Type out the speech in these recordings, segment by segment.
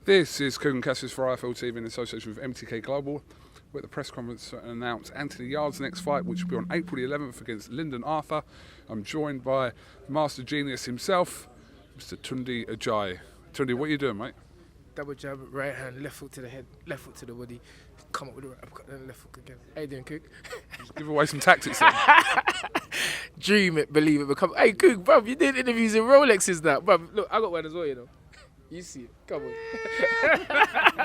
This is KUGAN CASSIUS for IFL TV in association with MTK Global. We're at the press conference to announce Anthony Yarde's next fight, which will be on April the 11th against Lyndon Arthur. I'm joined by the master genius himself, Mr. Tunde Ajayi. Tunde, what are you doing, mate? Double jab, right hand, left foot to the head, left foot to the body. Come up with the right uppercut, then left foot again. How you doing, Coog? Just give away some tactics then. Dream it, believe it, become. Hey, Coog, bruv, you did interviews in Rolexes now. Bruv, look, I got one as well, you know. You see it, come on.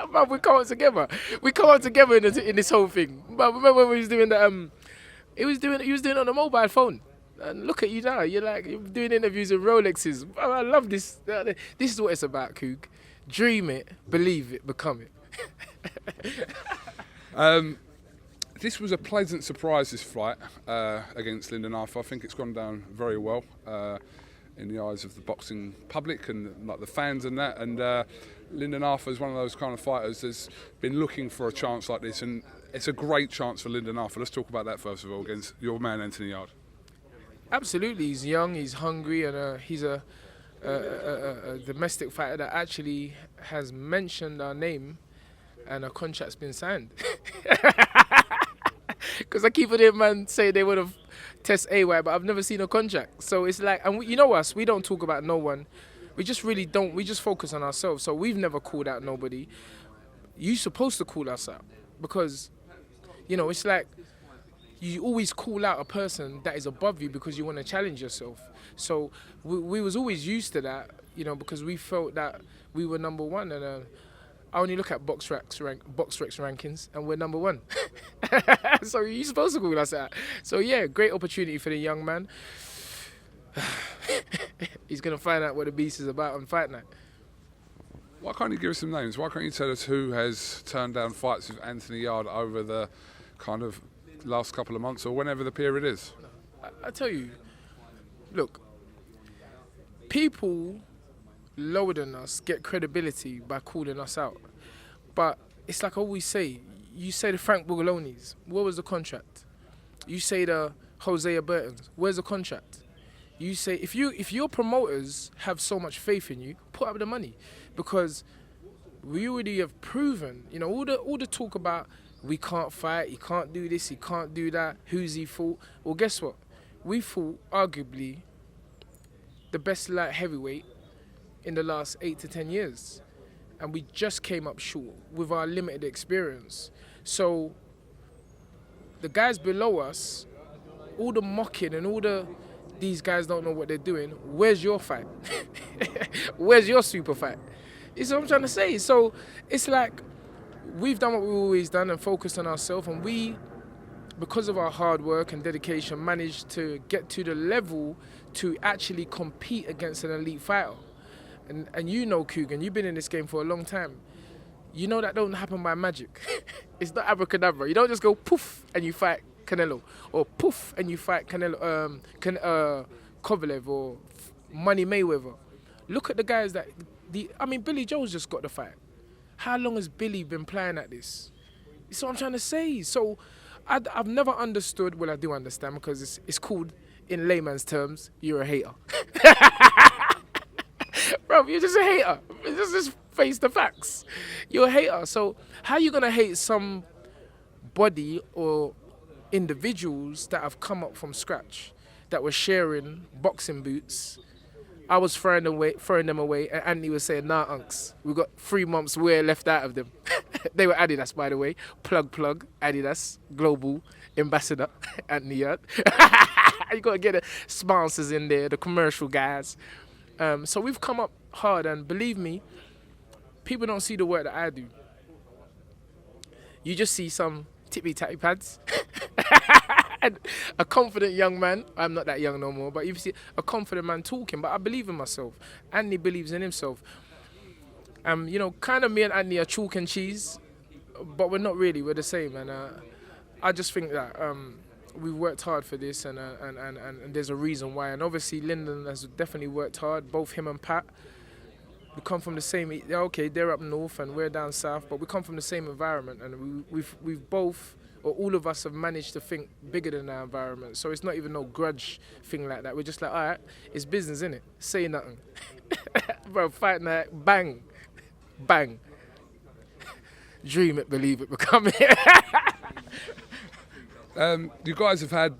Bruv, we come out together. We come out together in this whole thing. Bruv, remember when we was doing the, he was doing it on a mobile phone. And look at you now, you're doing interviews with Rolexes. Bruv, I love this. This is what it's about, Coog. Dream it, believe it, become it. This was a pleasant surprise, this fight against Lyndon Arthur. I think it's gone down very well in the eyes of the boxing public and like the fans and that. And Lyndon Arthur is one of those kind of fighters that's been looking for a chance like this, and it's a great chance for Lyndon Arthur. Let's talk about that first of all against your man Anthony Yarde. Absolutely, he's young, he's hungry, and he's a domestic fighter that actually has mentioned our name and a contract's been signed. Because I keep hearing man say they would have test AY, but I've never seen a contract. So it's like, and you know us, we don't talk about no one. We just really don't. We just focus on ourselves. So we've never called out nobody. You're supposed to call us out because, you know, it's like you always call out a person that is above you because you want to challenge yourself. So we was always used to that, you know, because we felt that we were number one. And I only look at BoxRec rankings, and we're number one. So you're supposed to call us out. So yeah, great opportunity for the young man. He's going to find out what the beast is about on fight night. Why can't you give us some names? Why can't you tell us who has turned down fights with Anthony Yarde over the kind of last couple of months or whenever the period is? I tell you, look, people lower than us get credibility by calling us out. But it's like I always say, you say the Frank Bugalonis, where was the contract? You say the Hosea Burtons, where's the contract? You say, if your promoters have so much faith in you, put up the money. Because we already have proven, you know, all the talk about we can't fight, he can't do this, he can't do that, who's he fought? Well, guess what? We fought arguably the best light heavyweight in the last 8 to 10 years. And we just came up short with our limited experience. So the guys below us, all the mocking and these guys don't know what they're doing, where's your fight? Where's your super fight? It's what I'm trying to say. So it's like we've done what we've always done and focused on ourselves, and we, because of our hard work and dedication, managed to get to the level to actually compete against an elite fighter. And you know, KUGAN, you've been in this game for a long time. You know that don't happen by magic. It's not abracadabra. You don't just go poof and you fight Canelo, or poof and you fight Kovalev or Money Mayweather. Look at the guys that Billy Joe's just got the fight. How long has Billy been playing at this? That's what I'm trying to say. So I've never understood. Well, I do understand because it's called, in layman's terms, you're a hater. Bro, you're just a hater. Just face the facts. You're a hater. So how are you going to hate somebody or individuals that have come up from scratch, that were sharing boxing boots? I was throwing them away, and Anthony was saying, nah, unks, we've got 3 months wear left out of them. They were Adidas, by the way. Plug, Adidas, global ambassador, Anthony Yarde. You got to get the sponsors in there, the commercial guys. So we've come up hard, and believe me, people don't see the work that I do. You just see some tippy-tappy pads. And a confident young man. I'm not that young no more, but you see a confident man talking. But I believe in myself. Anthony believes in himself. You know, kind of me and Anthony are chalk and cheese, but we're not really. We're the same. And I just think that we've worked hard for this, and there's a reason why. And obviously, Lyndon has definitely worked hard. Both him and Pat. We come from the same. Okay, they're up north and we're down south, but we come from the same environment, and we've both, or all of us, have managed to think bigger than our environment. So it's not even no grudge thing like that. We're just like, all right, it's business, innit? Say nothing. Bro, fight night, bang, bang. dream it, believe it, become it. You guys have had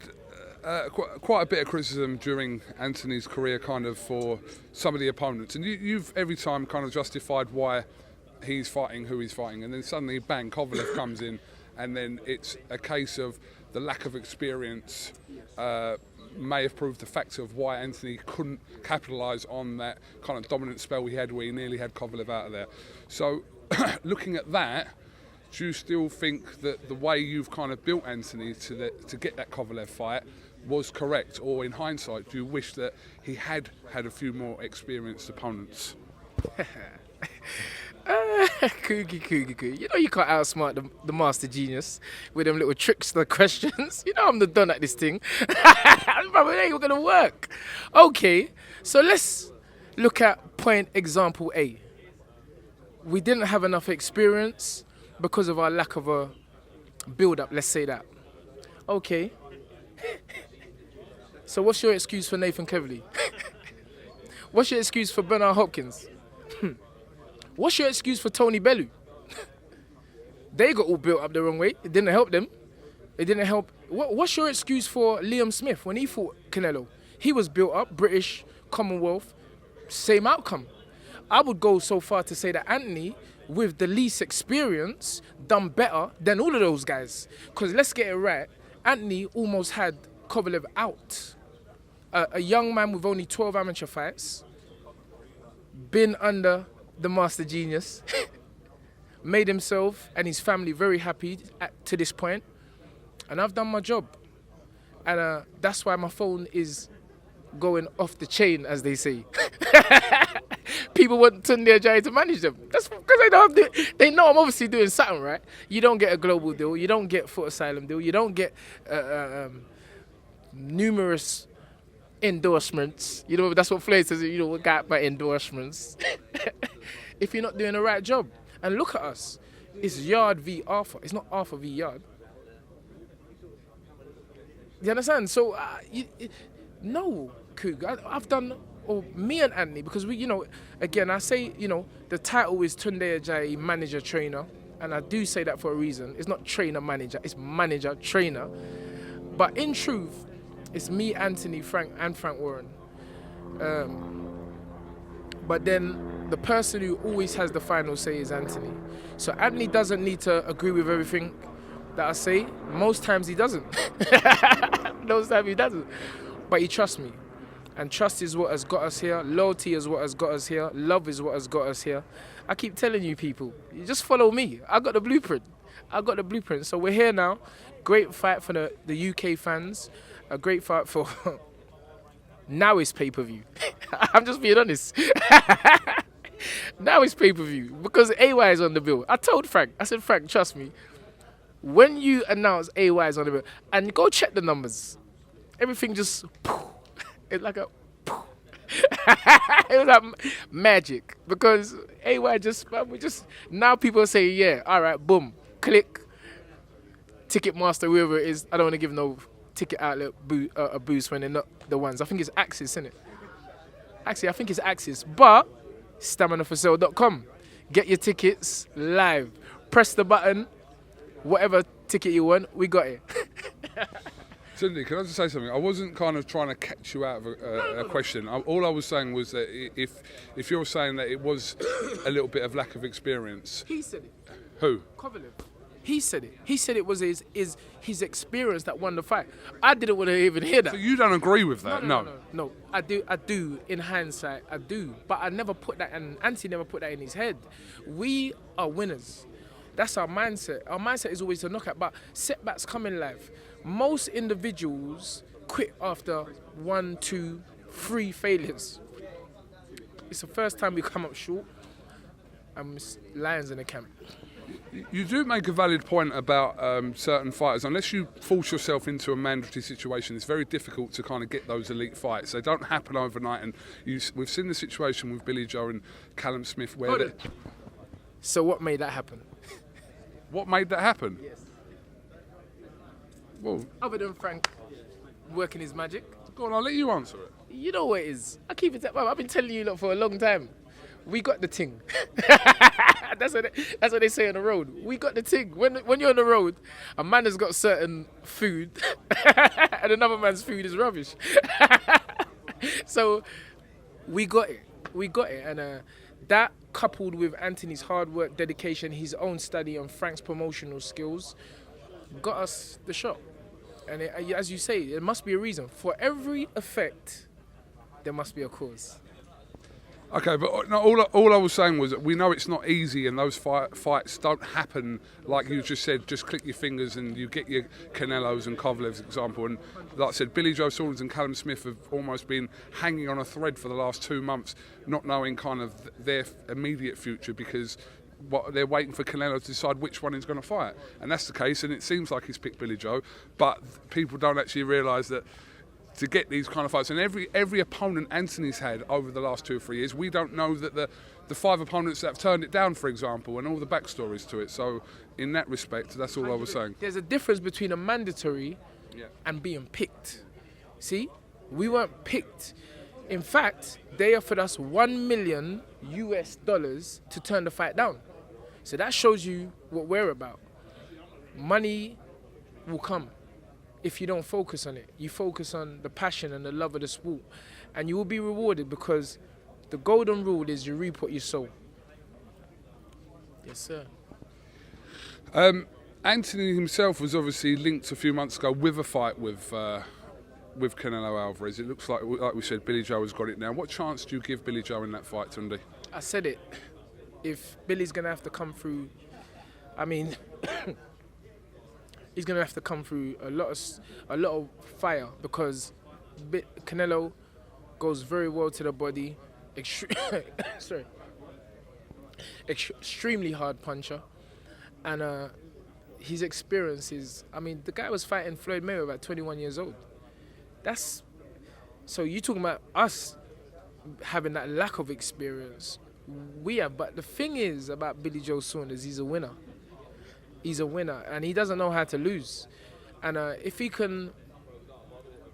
quite a bit of criticism during Anthony's career, kind of for some of the opponents, and you've every time kind of justified why he's fighting who he's fighting, and then suddenly, bang, Kovalev comes in, and then it's a case of the lack of experience may have proved the factor of why Anthony couldn't capitalise on that kind of dominant spell he had where he nearly had Kovalev out of there. So, looking at that, do you still think that the way you've kind of built Anthony to get that Kovalev fight was correct, or in hindsight, do you wish that he had a few more experienced opponents? Coogie. You know you can't outsmart the master genius with them little trickster questions. You know I'm the done at this thing. Brother, it ain't gonna work. Okay, so let's look at point example A. We didn't have enough experience because of our lack of a build-up, let's say that. Okay. So what's your excuse for Nathan Cleverly? What's your excuse for Bernard Hopkins? What's your excuse for Tony Bellew? They got all built up the wrong way. It didn't help them. It didn't help. What's your excuse for Liam Smith when he fought Canelo? He was built up, British, Commonwealth, same outcome. I would go so far to say that Anthony, with the least experience, done better than all of those guys. Because let's get it right, Anthony almost had Kovalev out. A young man with only 12 amateur fights, been under the master genius, made himself and his family very happy to this point, and I've done my job. And that's why my phone is going off the chain, as they say. People want Tunde Ajayi to manage them. That's because they know I'm obviously doing something right. You don't get a global deal. You don't get foot asylum deal. You don't get numerous endorsements. You know, that's what Flair says. You know, we got my endorsements. If you're not doing the right job. And look at us. It's Yarde v Arthur. It's not Arthur v Yarde. You understand? So, no, Coog. I've done, or me and Anthony, because we, you know, again, I say, you know, the title is Tunde Ajayi, manager trainer, and I do say that for a reason. It's not trainer manager, it's manager trainer. But in truth, it's me, Anthony, Frank Warren. But then the person who always has the final say is Anthony. So Anthony doesn't need to agree with everything that I say. Most times he doesn't. Most times he doesn't. But he trusts me. And trust is what has got us here. Loyalty is what has got us here. Love is what has got us here. I keep telling you people, you just follow me. I got the blueprint. So we're here now. Great fight for the UK fans. A great fight for... Now it's pay-per-view. I'm just being honest. Now it's pay-per-view. Because AY is on the bill. I told Frank. I said, Frank, trust me. When you announce AY is on the bill, and go check the numbers, everything just... It's like a... It was like magic. Because AY just... Now people say, yeah, all right, boom, click. Ticketmaster, whoever it is. I don't want to give no ticket outlet a boost when they're not the ones. I think it's Axis, isn't it? Actually, I think it's Axis. But StaminaForSale.com. Get your tickets live. Press the button. Whatever ticket you want, we got it. Tunde, can I just say something? I wasn't kind of trying to catch you out of a question. All I was saying was that if you're saying that it was a little bit of lack of experience... He said it. Who? Kovalev. He said it. He said it was his experience that won the fight. I didn't want to even hear that. So you don't agree with that? No. I do. In hindsight, I do. But I never put that, and Anthony never put that in his head. We are winners. That's our mindset. Our mindset is always to knock out, but setbacks come in life. Most individuals quit after 1, 2, 3 failures. It's the first time we come up short, and it's lions in the camp. You do make a valid point about certain fighters. Unless you force yourself into a mandatory situation, it's very difficult to kind of get those elite fights. They don't happen overnight, and we've seen the situation with Billy Joe and Callum Smith where... So what made that happen? What made that happen? Yes. Well, other than Frank working his magic. Go on, I'll let you answer it. You know what it is. I keep it. I've been telling you lot for a long time. we got the ting. That's what they say on the road. We got the ting. When you're on the road, a man has got certain food, and another man's food is rubbish. So we got it. And that coupled with Anthony's hard work, dedication, his own study, and Frank's promotional skills, got us the shot. And as you say, there must be a reason. For every effect, there must be a cause. Okay, but no, all I was saying was that we know it's not easy, and those fights don't happen like you just said. Just click your fingers and you get your Canelos and Kovalev's example. And like I said, Billy Joe Saunders and Callum Smith have almost been hanging on a thread for the last 2 months, not knowing kind of their immediate future because they're waiting for Canelo to decide which one he's going to fight. And that's the case, and it seems like he's picked Billy Joe, but people don't actually realise that to get these kind of fights, and every opponent Anthony's had over the last 2 or 3 years, we don't know that the 5 opponents that have turned it down, for example, and all the backstories to it. So in that respect, that's all I was saying. There's a difference between a mandatory and being picked. See, we weren't picked. In fact, they offered us $1 million to turn the fight down. So that shows you what we're about. Money will come. If you don't focus on it, you focus on the passion and the love of the sport, and you will be rewarded, because the golden rule is you reap what you sow. Yes, sir. Anthony himself was obviously linked a few months ago with a fight with Canelo Alvarez. It looks like we said, Billy Joe has got it now. What chance do you give Billy Joe in that fight, Tunde? I said it. If Billy's gonna have to come through, I mean. He's gonna have to come through a lot of fire, because Canelo goes very well to the body, extremely hard puncher, and his experience is. I mean, the guy was fighting Floyd Mayweather at 21 years old. So you talking about us having that lack of experience? We have, but the thing is about Billy Joe Saunders, he's a winner. He's a winner, and he doesn't know how to lose. And if he can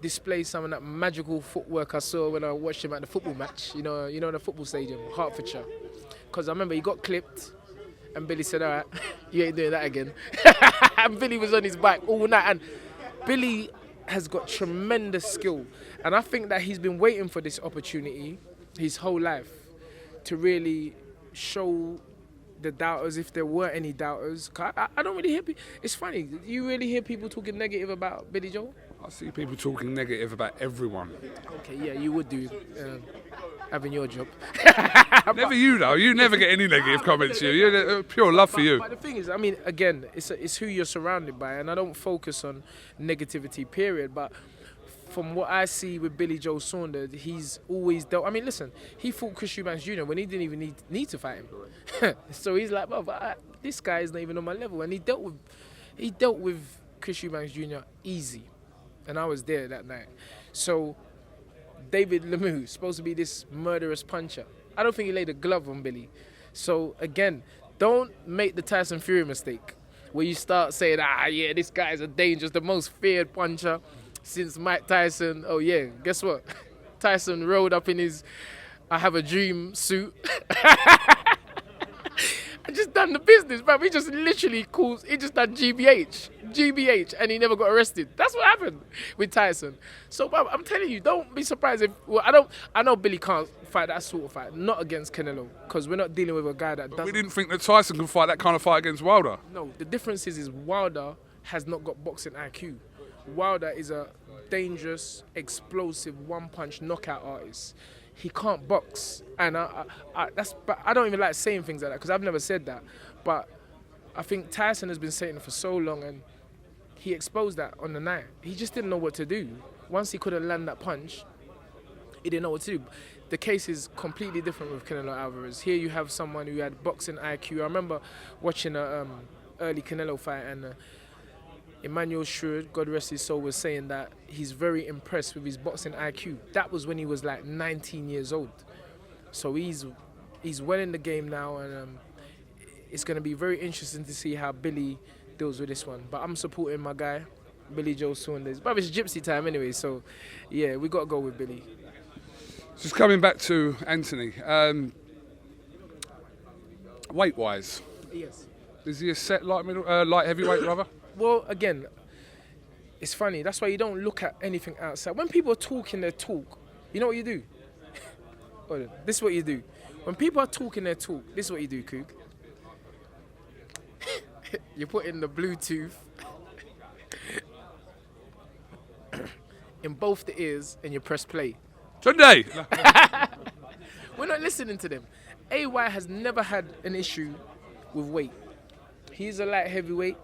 display some of that magical footwork I saw when I watched him at the football match, you know, the football stadium, Hertfordshire. Because I remember he got clipped, and Billy said, "All right, you ain't doing that again." And Billy was on his back all night. And Billy has got tremendous skill, and I think that he's been waiting for this opportunity his whole life to really show the doubters, if there were any doubters. I don't really hear people. It's funny, do you really hear people talking negative about Billy Joe? I see people talking negative about everyone. Okay, yeah, you would do, having your job. Never you, though. You never get any negative comments. You're pure love for you. But the thing is, I mean, again, it's who you're surrounded by, and I don't focus on negativity, period, but from what I see with Billy Joe Saunders, he's always dealt. I mean, listen, he fought Chris Eubanks Jr. when he didn't even need to fight him. So he's like, well, this guy is not even on my level, and he dealt with Chris Eubanks Jr. easy, and I was there that night. So David Lemieux, supposed to be this murderous puncher, I don't think he laid a glove on Billy. So again, don't make the Tyson Fury mistake where you start saying, yeah, this guy is the most feared puncher since Mike Tyson. Oh yeah, guess what? Tyson rolled up in his I Have a Dream suit. I just done the business, bro. He just done GBH, and he never got arrested. That's what happened with Tyson. So, bro, I'm telling you, don't be surprised if. Well, I know Billy can't fight that sort of fight, not against Canelo, because we're not dealing with a guy that doesn't. We didn't think that Tyson could fight that kind of fight against Wilder. No, the difference is Wilder has not got boxing IQ. Wilder is a dangerous, explosive, one-punch knockout artist. He can't box, and but I don't even like saying things like that, because I've never said that. But I think Tyson has been saying it for so long, and he exposed that on the night. He just didn't know what to do. Once he couldn't land that punch, he didn't know what to do. The case is completely different with Canelo Alvarez. Here you have someone who had boxing IQ. I remember watching an early Canelo fight, and Emmanuel Shrewd, God rest his soul, was saying that he's very impressed with his boxing IQ. That was when he was like 19 years old. So he's well in the game now, and it's going to be very interesting to see how Billy deals with this one. But I'm supporting my guy, Billy Joe Saunders. But it's gypsy time anyway, so yeah, we got to go with Billy. Just coming back to Anthony, Weight-wise, Yes. is he a set light heavyweight rather? Well, again, it's funny. That's why you don't look at anything outside. When people are talking their talk, you know what you do? Hold on. This is what you do. When people are talking their talk, this is what you do, Coog. You put in the Bluetooth in both the ears and you press play. Tunde! We're not listening to them. AY has never had an issue with weight. He's a light heavyweight.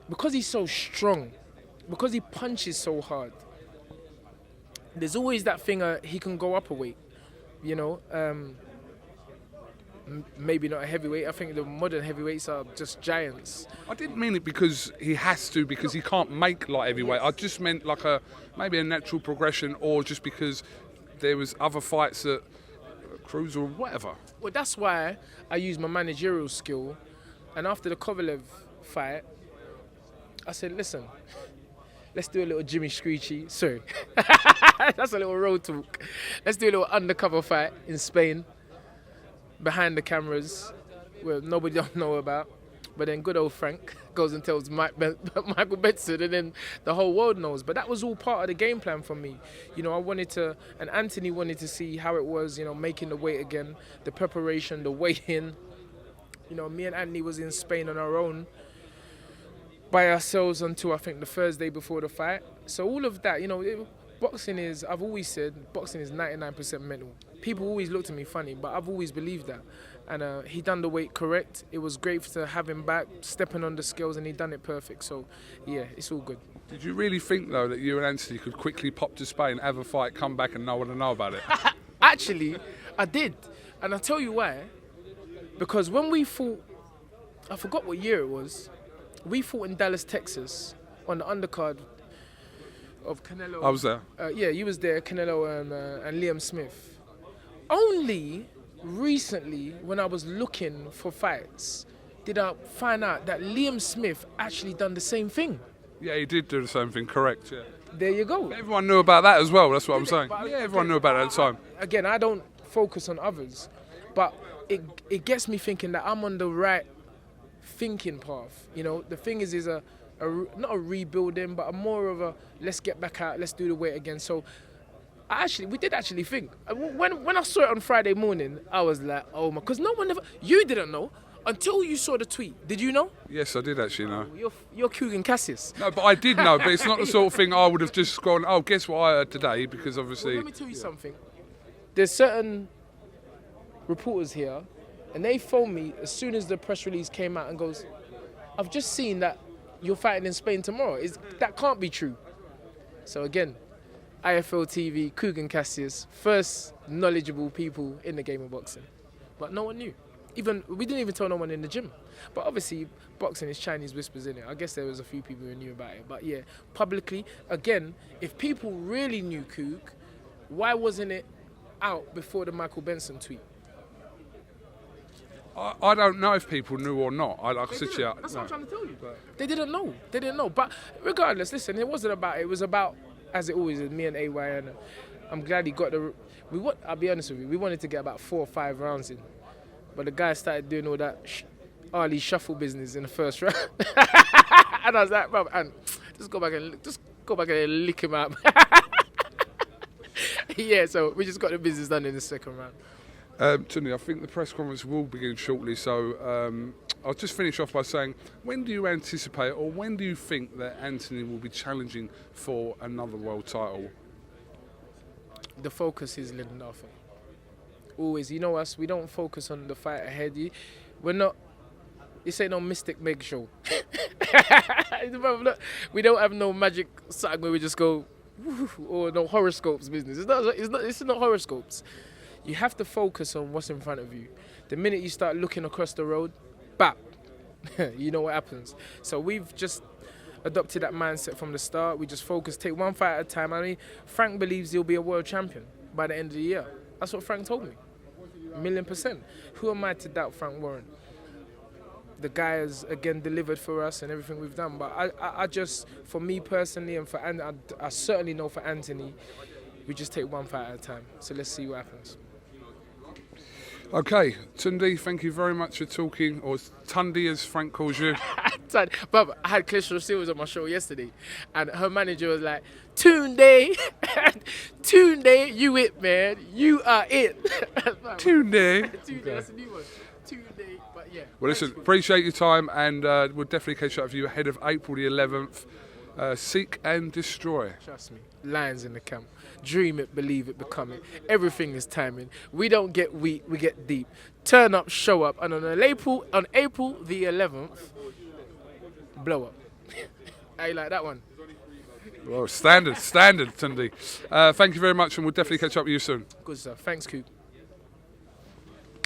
Because he's so strong, because he punches so hard, there's always that thing he can go up a weight. You know, maybe not a heavyweight. I think the modern heavyweights are just giants. I didn't mean it because he has to, because he can't make light heavyweight. I just meant like maybe a natural progression, or just because there was other fights at Cruiser or whatever. Well, that's why I use my managerial skill. And after the Kovalev fight, I said, listen, let's do a little Jimmy Screechy. Sorry. That's a little road talk. Let's do a little undercover fight in Spain, behind the cameras, where nobody don't know about. But then good old Frank goes and tells Michael Benson, and then the whole world knows. But that was all part of the game plan for me. You know, I wanted to, and Anthony wanted to see how it was, you know, making the weight again, the preparation, the weigh-in. You know, me and Anthony was in Spain on our own, by ourselves until I think the Thursday before the fight. So all of that, you know, boxing is, I've always said, boxing is 99% mental. People always looked at me funny, but I've always believed that. And he done the weight correct. It was great to have him back, stepping on the scales, and he done it perfect. So, yeah, it's all good. Did you really think, though, that you and Anthony could quickly pop to Spain, have a fight, come back and no one to know about it? Actually, I did. And I'll tell you why. Because when we fought, I forgot what year it was, we fought in Dallas, Texas, on the undercard of Canelo. I was there. Yeah, you was there, Canelo and Liam Smith. Only recently, when I was looking for fights, did I find out that Liam Smith actually done the same thing. Yeah, he did do the same thing, correct, yeah. There you go. But everyone knew about that as well, that's what I'm Did it? saying. But Yeah, everyone knew about it at the time. Again, I don't focus on others, but it gets me thinking that I'm on the right thinking path. You know, the thing is not a rebuilding, but a more of a let's get back out, let's do the weight again. So we did actually think. When I saw it on Friday morning, I was like, oh my, because no one ever, you didn't know until you saw the tweet. Did you know? Yes, I did actually know. You're KUGAN CASSIUS. No, but I did know, but it's not the sort of thing I would have just gone, oh, guess what I heard today, because obviously... Well, let me tell you something. There's certain reporters here, and they phoned me as soon as the press release came out and goes, I've just seen that you're fighting in Spain tomorrow. That can't be true. So again, IFL TV, KUGAN CASSIUS, first knowledgeable people in the game of boxing. But no one knew. We didn't even tell no one in the gym. But obviously, boxing is Chinese whispers, in it. I guess there was a few people who knew about it. But yeah, publicly, again, if people really knew Coog, why wasn't it out before the Michael Benson tweet? I don't know if people knew or not. That's what I'm trying to tell you. They didn't know. They didn't know. But regardless, listen, it wasn't about it. It was about, as it always is, me and AY. And I'm glad he got I'll be honest with you, we wanted to get about 4 or 5 rounds in. But the guy started doing all that Ali shuffle business in the first round. And I was like, bro, and just go back and lick him up. Yeah, so we just got the business done in the second round. Tunde, I think the press conference will begin shortly, so I'll just finish off by saying, when do you anticipate, or when do you think that Anthony will be challenging for another world title? The focus is Lyndon Arthur. Always, you know us, we don't focus on the fight ahead. We're not, this ain't no Mystic Meg show. We don't have no magic something where we just go, or no horoscopes business. It's not horoscopes. You have to focus on what's in front of you. The minute you start looking across the road, bap, you know what happens. So we've just adopted that mindset from the start. We just focus, take one fight at a time. I mean, Frank believes he'll be a world champion by the end of the year. That's what Frank told me, 1,000,000%. Who am I to doubt Frank Warren? The guy has, again, delivered for us and everything we've done. But I just, for me personally, and for I certainly know for Anthony, we just take one fight at a time. So let's see what happens. Okay, Tunde, thank you very much for talking, or Tunde as Frank calls you. But I had Clishel Seals on my show yesterday, and her manager was like, Tunde, Tunde, you it, man. You are it. Tunde. Tunde, that's a new one. Tunde, but yeah. Well, listen, appreciate your time, and we'll definitely catch up with you ahead of April the 11th. Seek and destroy. Trust me, lions in the camp. Dream it, believe it, become it. Everything is timing. We don't get weak, we get deep. Turn up, show up, and on April the 11th, blow up. How you like that one? Well, standard, Tunde. Thank you very much, and we'll definitely catch up with you soon. Good stuff. Thanks, Coop.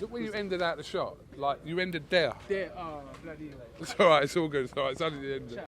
Look where you ended out the shot. Like, you ended there. There, oh, bloody hell. It's all right, it's all good. It's all right, it's only the end.